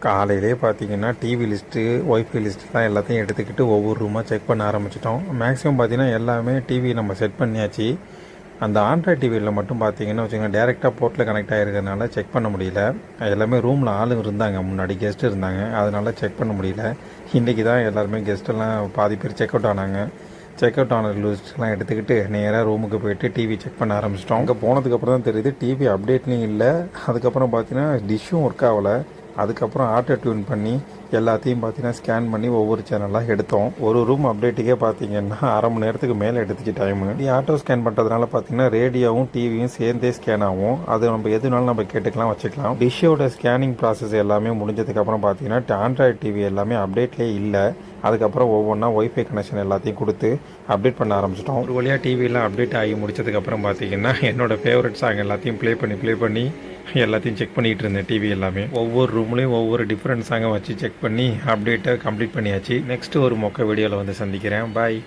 காலையிலே பார்த்தீங்கன்னா TV list wifi லிஸ்ட்டுலாம் எல்லாத்தையும் எடுத்துக்கிட்டு ஒவ்வொரு ரூமாக செக் பண்ண ஆரம்பிச்சிட்டோம். மேக்ஸிமம் பார்த்தீங்கன்னா எல்லாமே டிவி நம்ம செட் பண்ணியாச்சு. அந்த ஆண்ட்ராய்ட் டிவியில் மட்டும் பார்த்தீங்கன்னா வச்சுக்கோங்க, டேரெக்டாக போர்ட்டில் கனெக்ட் ஆகிருக்கிறதுனால செக் பண்ண முடியல. எல்லாமே ரூமில் ஆளுங்க இருந்தாங்க, முன்னாடி கெஸ்ட் இருந்தாங்க, அதனால செக் பண்ண முடியல. இன்றைக்கி தான் எல்லாருமே கெஸ்ட்டெல்லாம் பாதி பேர் செக் அவுட் ஆனாங்க. செக் அவுட் ஆன லிஸ்ட்லாம் எடுத்துக்கிட்டு நேராக ரூமுக்கு போயிட்டு டிவி செக் பண்ண ஆரம்பிச்சிட்டோம். அங்கே போனதுக்கப்புறம் தான் தெரியுது டிவி அப்டேட்லையும் இல்லை. அதுக்கப்புறம் பார்த்தீங்கன்னா டிஷ்ஷும் ஒர்க் ஆகலை. அதுக்கப்புறம் ஆட்டோ டியூன் பண்ணி எல்லாத்தையும் பார்த்தீங்கன்னா ஸ்கேன் பண்ணி ஒவ்வொரு சேனலாக எடுத்தோம். ஒரு ரூம் அப்டேட்டுக்கே பார்த்தீங்கன்னா அரை மணி நேரத்துக்கு மேலே எடுத்துச்சு டைமு. ஆட்டோ ஸ்கேன் பண்ணுறதுனால பார்த்தீங்கன்னா ரேடியோவும் டிவியும் சேர்ந்தே ஸ்கேன் ஆகும். அது நம்ம எதுனாலும் நம்ம கேட்டுக்கலாம், வச்சுக்கலாம். டிஷ்ஷோட ஸ்கேனிங் ப்ராசஸ் எல்லாமே முடிஞ்சதுக்கப்புறம் பார்த்தீங்கன்னா ஆண்ட்ராய்டு டிவி எல்லாமே அப்டேட்லேயே இல்லை. அதுக்கப்புறம் ஒவ்வொன்றா ஒய்ஃபை கனெக்ஷன் எல்லாத்தையும் கொடுத்து அப்டேட் பண்ண ஆரம்பிச்சிட்டோம். ஒரு வழியாக டிவியெல்லாம் அப்டேட் ஆகி முடிச்சதுக்கப்புறம் பார்த்தீங்கன்னா என்னோடய ஃபேவரட் சாங் எல்லாத்தையும் ப்ளே பண்ணி எல்லாத்தையும் செக் பண்ணிகிட்டு இருந்தேன். டிவி எல்லாமே ஒவ்வொரு ரூம்லேயும் ஒவ்வொரு டிஃப்ரெண்ட் சாங்கை வச்சு செக் பண்ணி அப்டேட்டை கம்ப்ளீட் பண்ணியாச்சு. நெக்ஸ்ட்டு ஒரு மொக்க வீடியோவில் வந்து சந்திக்கிறேன். பாய்.